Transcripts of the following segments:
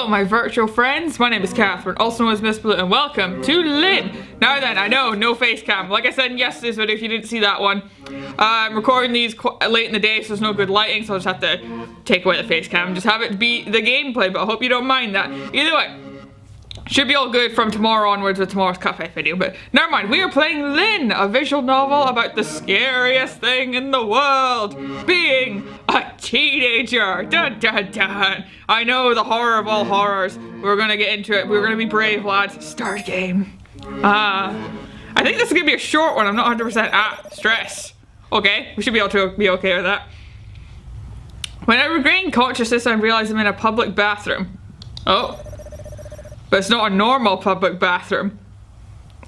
my virtual friends. My name is Catherine, also known as Miss Blue, and welcome to Lynne. Now then, I know, no face cam. Like I said in yesterday's video, if you didn't see that one, I'm recording these late in the day, so there's no good lighting, so I'll just have to take away the face cam and just have it be the gameplay, but I hope you don't mind that. Either way, should be all good from tomorrow onwards with tomorrow's cafe video, but never mind. We are playing Lynne, a visual novel about the scariest thing in the world, being a teenager. Dun dun dun. I know, the horror of all horrors. We're gonna get into it. We're gonna be brave, lads. Start game. I think this is gonna be a short one. I'm not 100%. Stress. Okay, we should be able to be okay with that. When I regain consciousness, I realize I'm in a public bathroom. Oh. But it's not a normal public bathroom.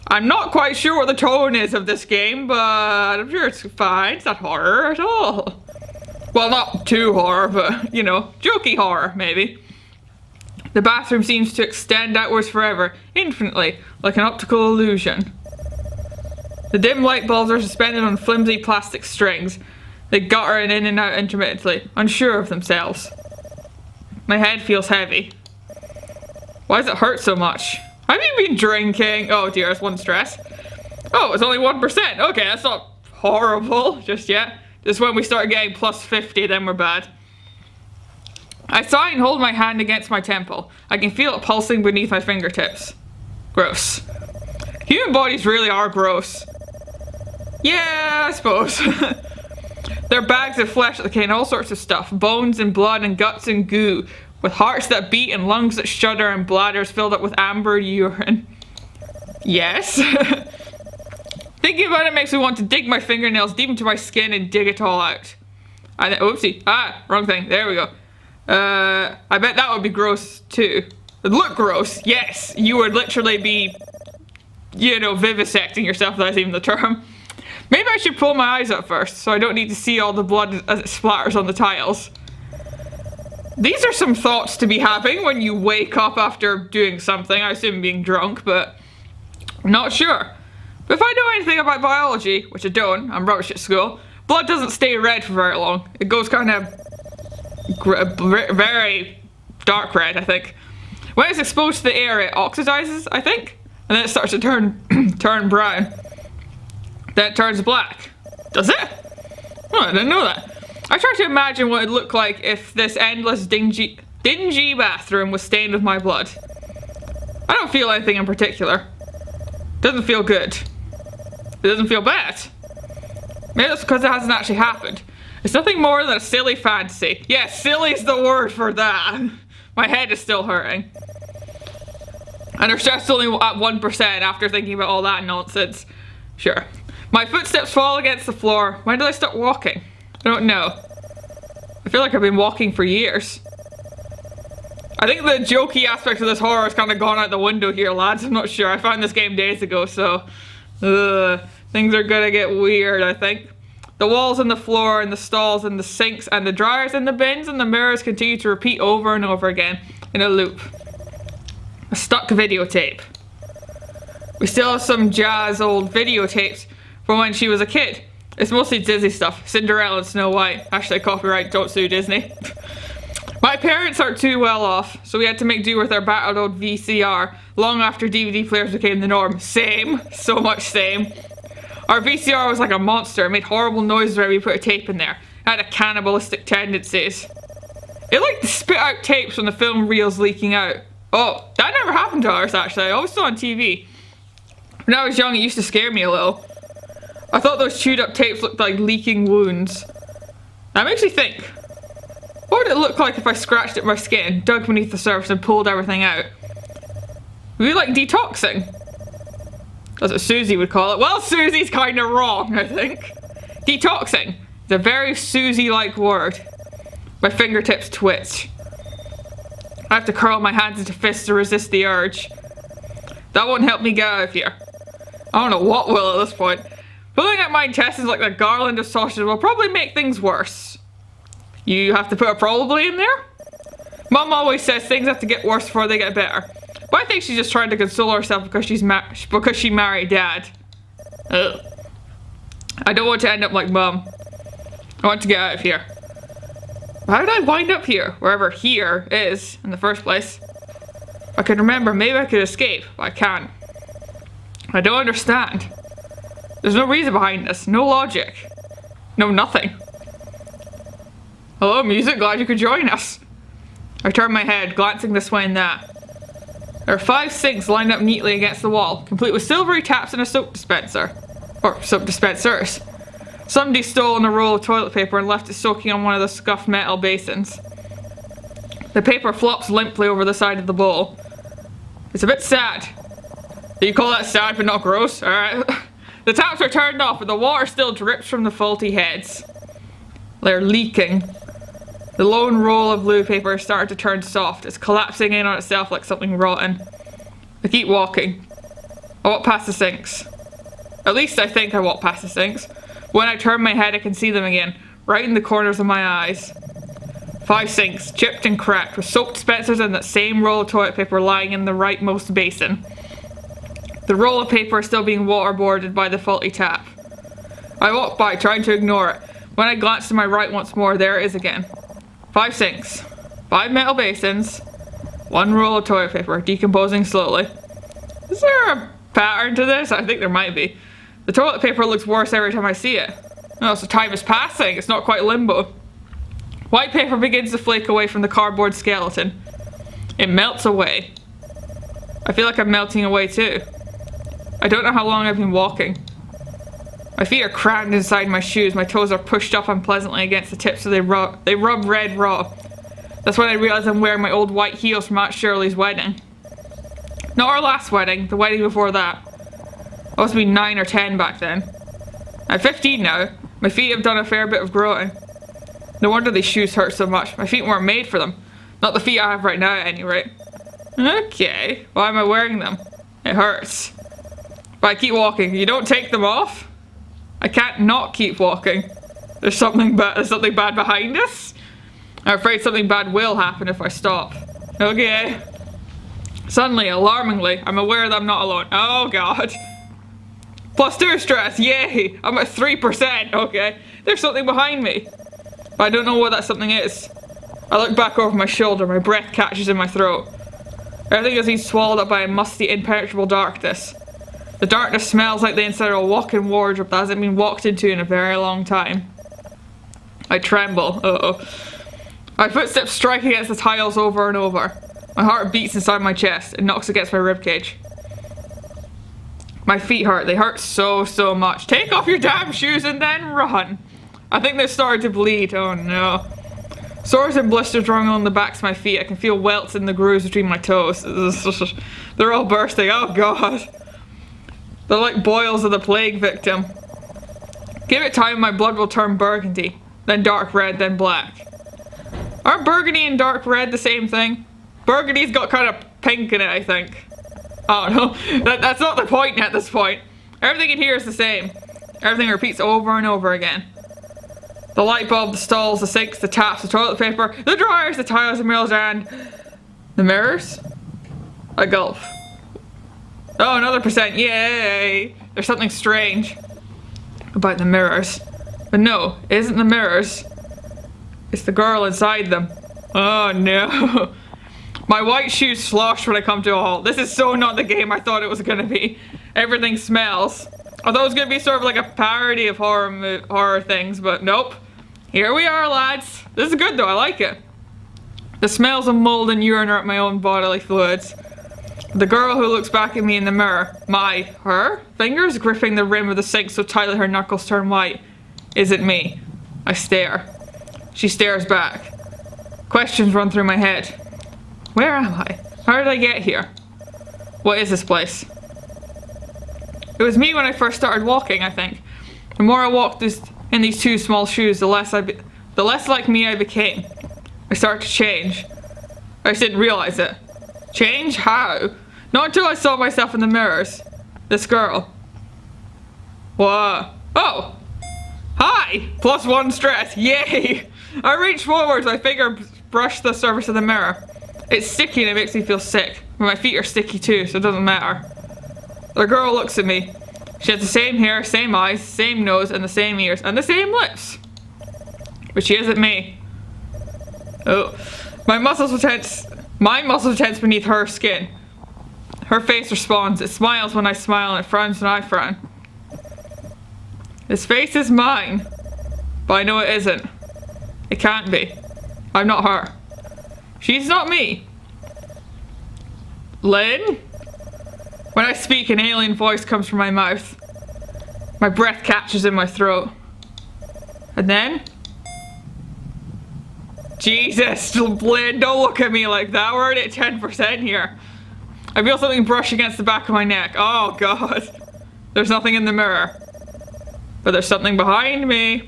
I'm not quite sure what the tone is of this game, but I'm sure it's fine. It's not horror at all. Well, not too horror, but, you know, jokey horror, maybe. The bathroom seems to extend outwards forever, infinitely, like an optical illusion. The dim light bulbs are suspended on flimsy plastic strings. They gutter in and out intermittently, unsure of themselves. My head feels heavy. Why does it hurt so much? Have you been drinking? Oh dear, that's one stress. Oh, it's only 1%. Okay, that's not horrible just yet. Just when we start getting plus 50, then we're bad. I sigh and hold my hand against my temple. I can feel it pulsing beneath my fingertips. Gross. Human bodies really are gross. Yeah, I suppose. They're bags of flesh that contain all sorts of stuff. Bones and blood and guts and goo. With hearts that beat and lungs that shudder and bladders filled up with amber urine. Yes. Thinking about it makes me want to dig my fingernails deep into my skin and dig it all out. Oopsie. Wrong thing. There we go. I bet that would be gross too. It'd look gross. Yes. You would literally be, you know, vivisecting yourself. That's even the term. Maybe I should pull my eyes up first so I don't need to see all the blood as it splatters on the tiles. These are some thoughts to be having when you wake up after doing something. I assume being drunk, but I'm not sure. But if I know anything about biology, which I don't, I'm rubbish at school, blood doesn't stay red for very long. It goes kind of very dark red, I think. When it's exposed to the air, it oxidizes, I think, and then it starts to turn brown. Then it turns black. Does it? Oh, I didn't know that. I try to imagine what it'd look like if this endless dingy bathroom was stained with my blood. I don't feel anything in particular. Doesn't feel good. It doesn't feel bad. Maybe that's because it hasn't actually happened. It's nothing more than a silly fantasy. Yeah, silly's the word for that. My head is still hurting. And our stress only at 1% after thinking about all that nonsense. Sure. My footsteps fall against the floor. When did I start walking? I don't know. I feel like I've been walking for years. I think the jokey aspect of this horror has kind of gone out the window here, lads. I'm not sure. I found this game days ago, so things are gonna get weird, I think. The walls and the floor and the stalls and the sinks and the dryers and the bins and the mirrors continue to repeat over and over again in a loop. A stuck videotape. We still have some jazz old videotapes from when she was a kid. It's mostly Disney stuff. Cinderella and Snow White. Hashtag copyright, don't sue Disney. My parents aren't too well off, so we had to make do with our battered old VCR long after DVD players became the norm. Same. So much same. Our VCR was like a monster. It made horrible noises when we put a tape in there. It had a cannibalistic tendencies. It liked to spit out tapes when the film reel's leaking out. Oh, that never happened to ours actually. I always saw on TV. When I was young, it used to scare me a little. I thought those chewed up tapes looked like leaking wounds. That makes me think. What would it look like if I scratched at my skin, dug beneath the surface and pulled everything out? Would it be like detoxing? That's what Susie would call it. Well, Susie's kind of wrong, I think. Detoxing. It's a very Susie-like word. My fingertips twitch. I have to curl my hands into fists to resist the urge. That won't help me get out of here. I don't know what will at this point. Pulling out my intestines like a garland of sausages will probably make things worse. You have to put a probably in there? Mum always says things have to get worse before they get better. But I think she's just trying to console herself because she married Dad. Ugh. I don't want to end up like Mum. I want to get out of here. How did I wind up here? Wherever here is in the first place. If I could remember, maybe I could escape, but I can't. I don't understand. There's no reason behind this, no logic. No nothing. Hello, music, glad you could join us. I turn my head, glancing this way and that. There are 5 sinks lined up neatly against the wall, complete with silvery taps and a soap dispenser. Or soap dispensers. Somebody stole a roll of toilet paper and left it soaking on one of the scuffed metal basins. The paper flops limply over the side of the bowl. It's a bit sad. Do you call that sad but not gross? Alright. The taps are turned off, but the water still drips from the faulty heads. They're leaking. The lone roll of blue paper is starting to turn soft. It's collapsing in on itself like something rotten. I keep walking. I walk past the sinks. At least I think I walk past the sinks. When I turn my head, I can see them again, right in the corners of my eyes. 5 sinks, chipped and cracked, with soap dispensers and that same roll of toilet paper lying in the rightmost basin. The roll of paper is still being waterboarded by the faulty tap. I walk by, trying to ignore it. When I glance to my right once more, there it is again. 5 sinks, 5 metal basins, 1 roll of toilet paper, decomposing slowly. Is there a pattern to this? I think there might be. The toilet paper looks worse every time I see it. Oh, so time is passing. It's not quite limbo. White paper begins to flake away from the cardboard skeleton. It melts away. I feel like I'm melting away too. I don't know how long I've been walking. My feet are crammed inside my shoes. My toes are pushed up unpleasantly against the tips so they rub red raw. That's when I realize I'm wearing my old white heels from Aunt Shirley's wedding. Not our last wedding, the wedding before that. I must be 9 or 10 back then. I'm 15 now. My feet have done a fair bit of growing. No wonder these shoes hurt so much. My feet weren't made for them. Not the feet I have right now at any rate. Okay, why am I wearing them? It hurts. But I keep walking. You don't take them off? I can't not keep walking. There's something bad behind us? I'm afraid something bad will happen if I stop. Okay. Suddenly, alarmingly, I'm aware that I'm not alone. Oh god. +2 stress, yay! I'm at 3%, okay. There's something behind me. But I don't know what that something is. I look back over my shoulder, my breath catches in my throat. Everything is being swallowed up by a musty, impenetrable darkness. The darkness smells like the inside of a walk-in wardrobe that hasn't been walked into in a very long time. I tremble. Uh-oh. My footsteps strike against the tiles over and over. My heart beats inside my chest. It knocks against my ribcage. My feet hurt. They hurt so much. Take off your damn shoes and then run. I think they've started to bleed. Oh no. Sores and blisters running on the backs of my feet. I can feel welts in the grooves between my toes. They're all bursting. Oh god. They're like boils of the plague victim. Give it time, my blood will turn burgundy. Then dark red, then black. Aren't burgundy and dark red the same thing? Burgundy's got kind of pink in it, I think. Oh no, that's not the point at this point. Everything in here is the same. Everything repeats over and over again. The light bulb, the stalls, the sinks, the taps, the toilet paper, the dryers, the tiles, the mirrors, and the mirrors? I gulp. Oh, another %, yay! There's something strange about the mirrors. But no, it isn't the mirrors. It's the girl inside them. Oh no. My white shoes slosh when I come to a halt. This is so not the game I thought it was gonna be. Everything smells. I thought it was gonna be sort of like a parody of horror things, but nope. Here we are, lads. This is good though, I like it. The smells of mold and urine are at my own bodily fluids. The girl who looks back at me in the mirror, her fingers gripping the rim of the sink so tightly her knuckles turn white, isn't me. I stare. She stares back. Questions run through my head. Where am I? How did I get here? What is this place? It was me when I first started walking, I think. The more I walked in these 2 small shoes, the less like me I became. I started to change. I just didn't realize it. Change? How? Not until I saw myself in the mirrors. This girl. What? Oh! Hi! +1 stress, yay! I reach forwards, my finger brush the surface of the mirror. It's sticky and it makes me feel sick. But my feet are sticky too, so it doesn't matter. The girl looks at me. She has the same hair, same eyes, same nose, and the same ears, and the same lips. But she isn't me. Oh. My muscles were tense. My muscle tense beneath her skin. Her face responds. It smiles when I smile and it frowns when I frown. This face is mine. But I know it isn't. It can't be. I'm not her. She's not me. Lynne? When I speak, an alien voice comes from my mouth. My breath catches in my throat. And then... Jesus, Lynne, don't look at me like that. We're already at 10% here. I feel something brush against the back of my neck. Oh, God. There's nothing in the mirror. But there's something behind me.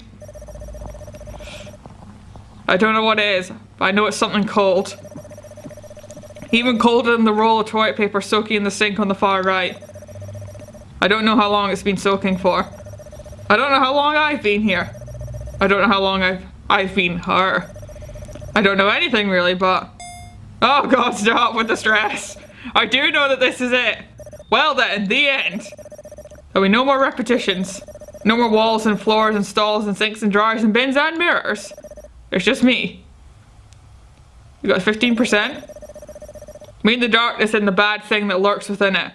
I don't know what it is, but I know it's something cold. Even colder than the roll of toilet paper soaking in the sink on the far right. I don't know how long it's been soaking for. I don't know how long I've been here. I don't know how long I've been her. I don't know anything really, but... Oh God, stop with the stress. I do know that this is it. Well then, the end. There'll be no more repetitions. No more walls and floors and stalls and sinks and dryers and bins and mirrors. There's just me. You got 15%? Me and the darkness and the bad thing that lurks within it.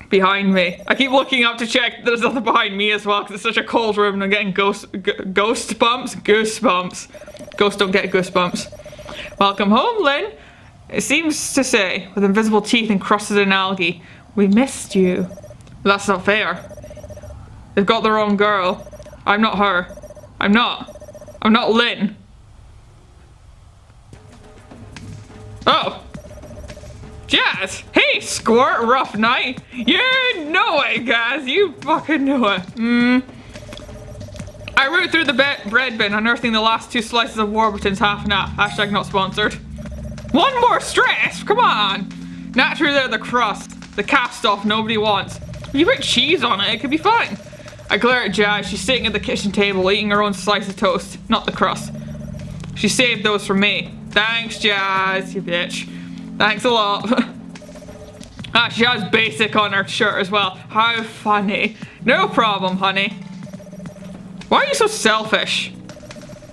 Behind me. I keep looking up to check that there's nothing behind me as well because it's such a cold room and I'm getting ghost bumps? Goosebumps. Ghosts don't get goosebumps. Welcome home, Lynne. It seems to say, with invisible teeth and crusted in algae, we missed you. But that's not fair. They've got the wrong girl. I'm not her. I'm not Lynne. Oh. Jazz! Hey, Squirt, rough night! You know it, guys! You fucking know it. I root through the bread bin, unearthing the last 2 slices of Warburton's half nap. Hashtag not sponsored. One more stress? Come on! Naturally they're the crust. The cast off nobody wants. If you put cheese on it, it could be fine. I glare at Jazz. She's sitting at the kitchen table eating her own slice of toast. Not the crust. She saved those for me. Thanks, Jazz, you bitch. Thanks a lot. Ah, she has basic on her shirt as well. How funny. No problem, honey. Why are you so selfish?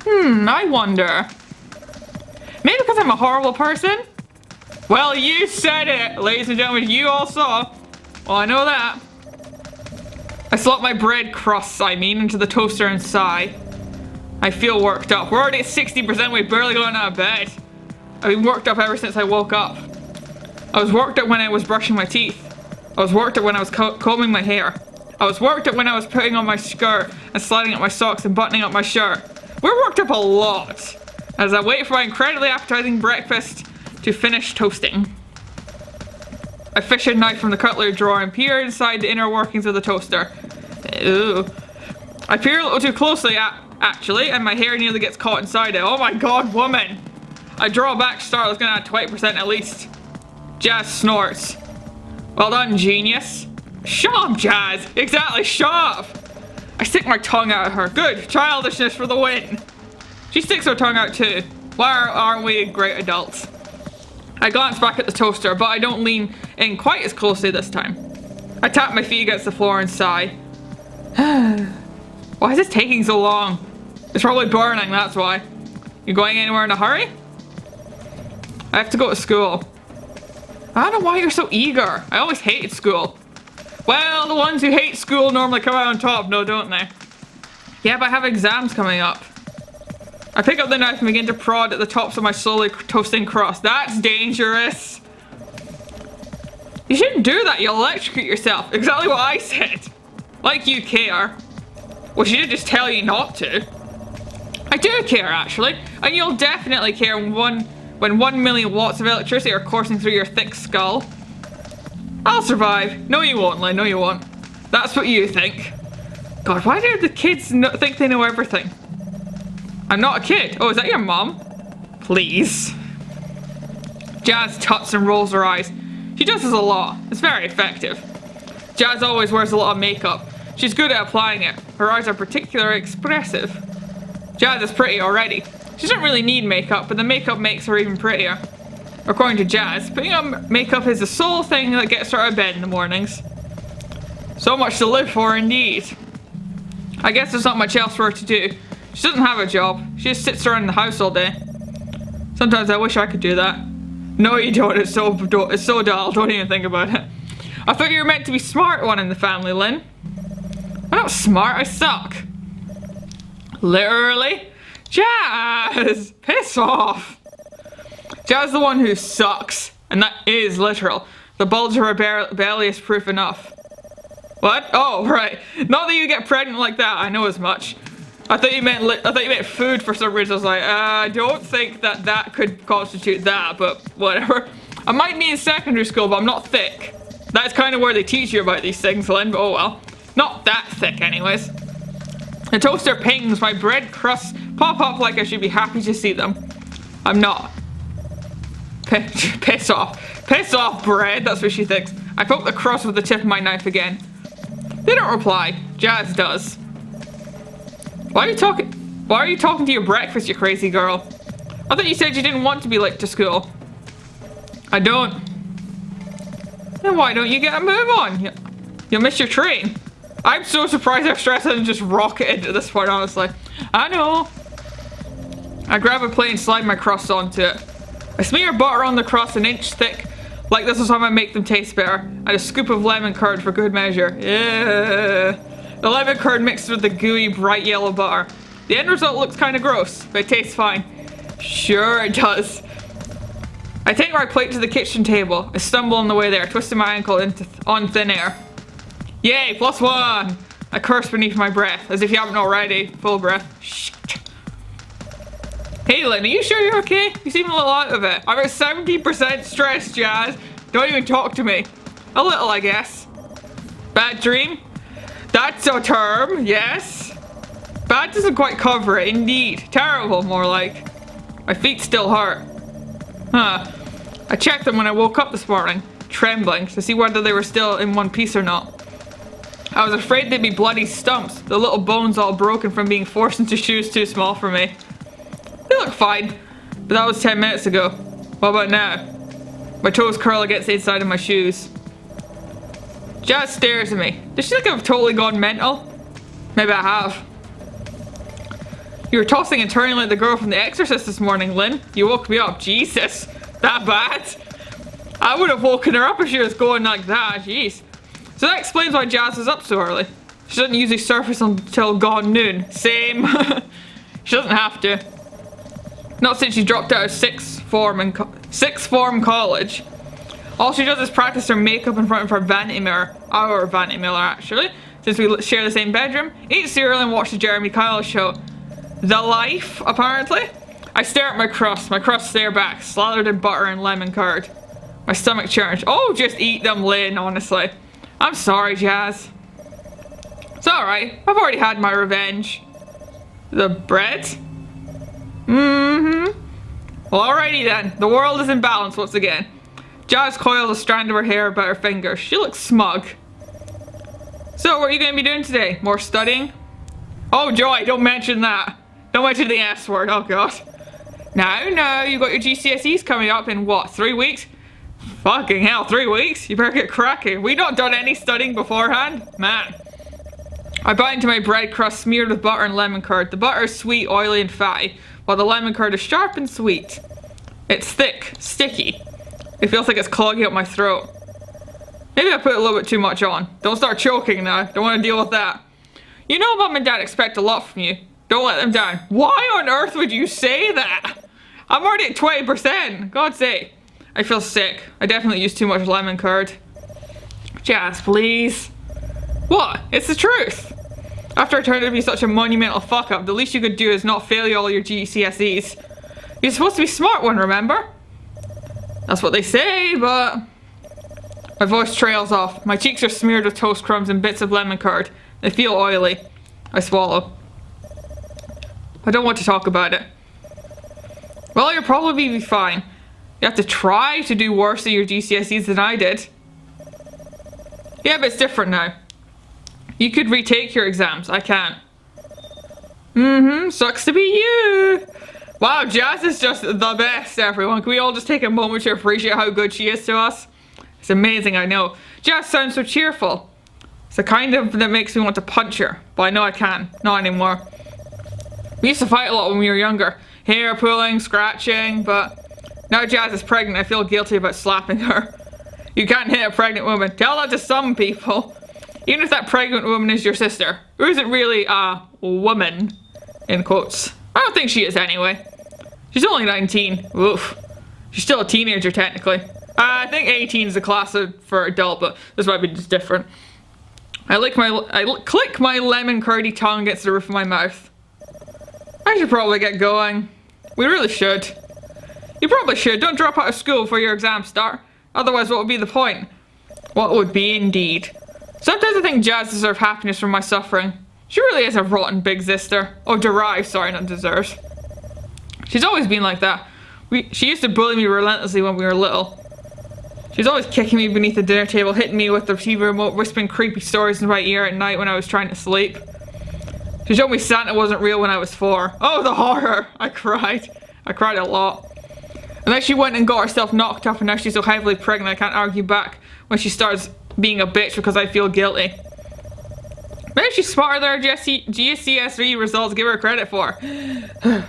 I wonder. Maybe because I'm a horrible person? Well, you said it, ladies and gentlemen. You all saw. Well, I know that. I slot my bread crusts, into the toaster and sigh. I feel worked up. We're already at 60%. We've barely gotten out of bed. I've been worked up ever since I woke up. I was worked up when I was brushing my teeth. I was worked up when I was combing my hair. I was worked up when I was putting on my skirt and sliding up my socks and buttoning up my shirt. We're worked up a lot as I wait for my incredibly appetizing breakfast to finish toasting. I fish a knife from the cutlery drawer and peer inside the inner workings of the toaster. Ew. I peer a little too closely, actually, and my hair nearly gets caught inside it. Oh my God, woman! I draw back, start looking at 20% at least. Jazz snorts. Well done, genius. Shut up, Jazz. Exactly, shut up. I stick my tongue out at her. Good, childishness for the win. She sticks her tongue out too. Why aren't we great adults? I glance back at the toaster, but I don't lean in quite as closely this time. I tap my feet against the floor and sigh. Why is this taking so long? It's probably burning, that's why. You going anywhere in a hurry? I have to go to school. I don't know why you're so eager. I always hated school. Well, the ones who hate school normally come out on top, no, don't they? Yeah, but I have exams coming up. I pick up the knife and begin to prod at the tops of my slowly toasting crust. That's dangerous. You shouldn't do that, you'll electrocute yourself. Exactly what I said. Like you care. Well, she did just tell you not to. I do care, actually. And you'll definitely care when 1 million watts of electricity are coursing through your thick skull. I'll survive. No, you won't, Lynne. No, you won't. That's what you think. God, why do the kids think they know everything? I'm not a kid. Oh, is that your mom? Please. Jazz tuts and rolls her eyes. She does this a lot. It's very effective. Jazz always wears a lot of makeup. She's good at applying it. Her eyes are particularly expressive. Jazz is pretty already. She doesn't really need makeup, but the makeup makes her even prettier. According to Jazz, putting on makeup is the sole thing that gets her out of bed in the mornings. So much to live for, indeed. I guess there's not much else for her to do. She doesn't have a job. She just sits around the house all day. Sometimes I wish I could do that. No, you don't. It's so dull. Don't even think about it. I thought you were meant to be smart one in the family, Lynne. I'm not smart. I suck. Literally. Jazz! Piss off. Jazz is the one who sucks. And that is literal. The bulge of her belly is proof enough. What? Oh, right. Not that you get pregnant like that. I know as much. I thought you meant food for some reason. I was like, I don't think that could constitute that, but whatever. I might be in secondary school, but I'm not thick. That's kind of where they teach you about these things, Lynne, but oh well. Not that thick, anyways. The toaster pings. My bread crusts pop up like I should be happy to see them. I'm not. Piss off. Piss off, bread. That's what she thinks. I poke the crust with the tip of my knife again. They don't reply. Jazz does. Why are you talking to your breakfast, you crazy girl? I thought you said you didn't want to be late to school. I don't. Then why don't you get a move on? You'll miss your train. I'm so surprised how stressed I didn't just rocket into this point, honestly. I know. I grab a plate and slide my crust onto it. I smear butter on the crust an inch thick. Like this is how I make them taste better. And a scoop of lemon curd for good measure. Yeah. The lemon curd mixed with the gooey, bright yellow butter. The end result looks kind of gross, but it tastes fine. Sure it does. I take my plate to the kitchen table. I stumble on the way there, twisting my ankle on thin air. Yay, +1! I curse beneath my breath, as if you haven't already. Full breath. Shit. Hey Lynne, are you sure you're okay? You seem a little out of it. I'm at 70% stressed, Jazz. Don't even talk to me. A little, I guess. Bad dream? That's a term, yes. Bad doesn't quite cover it, indeed. Terrible, more like. My feet still hurt. Huh. I checked them when I woke up this morning, trembling, to see whether they were still in one piece or not. I was afraid they'd be bloody stumps, the little bones all broken from being forced into shoes too small for me. They look fine, but that was 10 minutes ago. What about now? My toes curl against the inside of my shoes. Jazz stares at me. Does she think I've totally gone mental? Maybe I have. You were tossing and turning like the girl from The Exorcist this morning, Lynne. You woke me up. Jesus. That bad? I would have woken her up if she was going like that. Jeez. So that explains why Jazz is up so early. She doesn't usually surface until gone noon. Same. She doesn't have to. Not since she dropped out of sixth form college. All she does is practice her makeup in front of her vanity mirror. Our vanity mirror, actually. Since we share the same bedroom. Eat cereal and watch the Jeremy Kyle show. The life, apparently. I stare at my crust. My crust stare back, slathered in butter and lemon curd. My stomach churns. Oh, just eat them, Lynne, honestly. I'm sorry, Jazz. It's alright. I've already had my revenge. The bread? Mm-hmm. Well, alrighty then. The world is in balance once again. Jazz coils a strand of her hair about her fingers. She looks smug. So, what are you going to be doing today? More studying? Oh, Joy, don't mention that. Don't mention the S word. Oh, God. No, you got your GCSEs coming up in what, 3 weeks? Fucking hell, 3 weeks? You better get cracking. We not done any studying beforehand? Man. I bite into my bread crust smeared with butter and lemon curd. The butter is sweet, oily, and fatty, while the lemon curd is sharp and sweet. It's thick, sticky. It feels like it's clogging up my throat. Maybe I put a little bit too much on. Don't start choking now. Don't want to deal with that. You know Mum and Dad expect a lot from you. Don't let them down. Why on earth would you say that? I'm already at 20%. God's sake. I feel sick. I definitely used too much lemon curd. Jazz, please. What? It's the truth. After I turned out to be such a monumental fuck up, the least you could do is not fail all your GCSEs. You're supposed to be smart one, remember? That's what they say, but... My voice trails off. My cheeks are smeared with toast crumbs and bits of lemon curd. They feel oily. I swallow. I don't want to talk about it. Well, you'll probably be fine. You have to try to do worse at your GCSEs than I did. Yeah, but it's different now. You could retake your exams. I can't. Sucks to be you. Wow, Jazz is just the best, everyone. Can we all just take a moment to appreciate how good she is to us? It's amazing, I know. Jazz sounds so cheerful. It's the kind of that makes me want to punch her, but I know I can't. Not anymore. We used to fight a lot when we were younger. Hair pulling, scratching, but Now Jazz is pregnant, I feel guilty about slapping her. You can't hit a pregnant woman. Tell that to some people. Even if that pregnant woman is your sister. Who isn't really a woman, in quotes. I don't think she is anyway. She's only 19. Oof. She's still a teenager technically. I think 18 is the class for adult, but this might be just different. I click my lemon curdy tongue against the roof of my mouth. I should probably get going. We really should. You probably should. Don't drop out of school before your exams start. Otherwise, what would be the point? What would be indeed. Sometimes I think Jazz deserves happiness from my suffering. She really is a rotten big sister. Oh, derived, sorry, not deserves. She's always been like that. She used to bully me relentlessly when we were little. She's always kicking me beneath the dinner table, hitting me with the TV remote, whispering creepy stories in my ear at night when I was trying to sleep. She showed me Santa wasn't real when I was 4. Oh, the horror! I cried. I cried a lot. And then she went and got herself knocked up, and now she's so heavily pregnant I can't argue back when she starts being a bitch because I feel guilty. Maybe she's smarter than her GCSE results give her credit for. I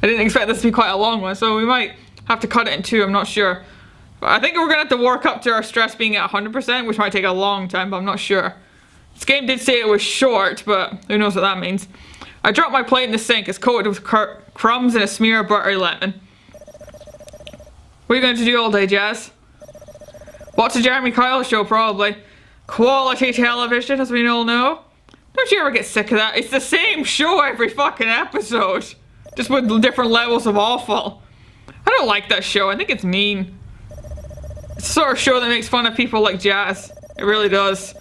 didn't expect this to be quite a long one, so we might have to cut it in 2, I'm not sure. But I think we're gonna have to work up to our stress being at 100%, which might take a long time, but I'm not sure. This game did say it was short, but who knows what that means. I dropped my plate in the sink. It's coated with crumbs and a smear of buttery lemon. What are you going to do all day, Jazz? Watch the Jeremy Kyle show, probably. Quality television, as we all know. Don't you ever get sick of that? It's the same show every fucking episode. Just with different levels of awful. I don't like that show. I think it's mean. It's the sort of show that makes fun of people like Jazz. It really does.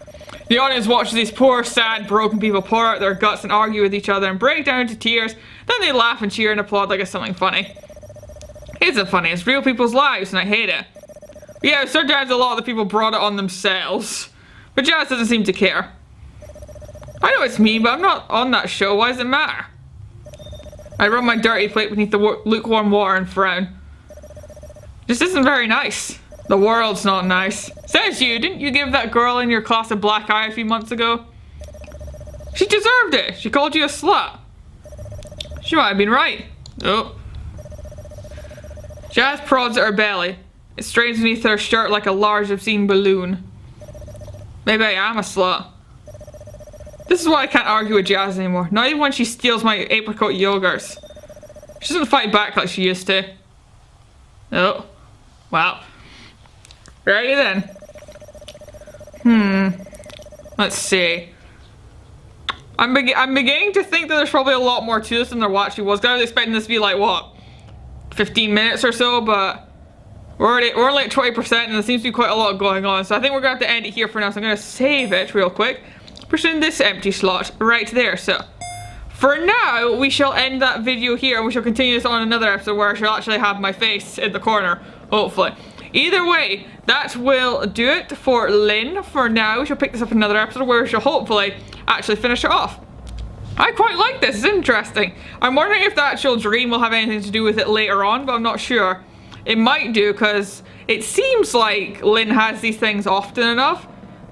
The audience watches these poor, sad, broken people pour out their guts and argue with each other and break down into tears. Then they laugh and cheer and applaud like it's something funny. It isn't funny. It's real people's lives and I hate it. But yeah, sometimes a lot of the people brought it on themselves. But Jazz doesn't seem to care. I know it's me, but I'm not on that show. Why does it matter? I rub my dirty plate beneath the lukewarm water and frown. This isn't very nice. The world's not nice. Says you. Didn't you give that girl in your class a black eye a few months ago? She deserved it. She called you a slut. She might have been right. Oh. Jazz prods at her belly. It strains beneath her shirt like a large obscene balloon. Maybe I am a slut. This is why I can't argue with Jazz anymore. Not even when she steals my apricot yogurts. She doesn't fight back like she used to. Oh. Wow. Righty then. Let's see. I'm beginning to think that there's probably a lot more to this than there actually was. I was expecting this to be like, what? 15 minutes or so, but we're only at 20% and there seems to be quite a lot going on. So I think we're going to have to end it here for now. So I'm going to save it real quick. Pushing this empty slot right there. So for now, we shall end that video here and we shall continue this on another episode where I shall actually have my face in the corner, hopefully. Either way, that will do it for Lynne for now. We shall pick this up in another episode where we shall hopefully actually finish it off. I quite like this, it's interesting. I'm wondering if the actual dream will have anything to do with it later on, but I'm not sure. It might do, because it seems like Lynne has these things often enough,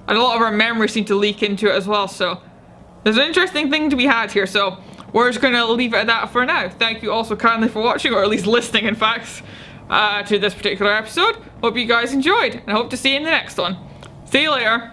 and a lot of her memories seem to leak into it as well, so there's an interesting thing to be had here, so we're just going to leave it at that for now. Thank you all so kindly for watching, or at least listening, in fact, to this particular episode. Hope you guys enjoyed, and I hope to see you in the next one. See you later.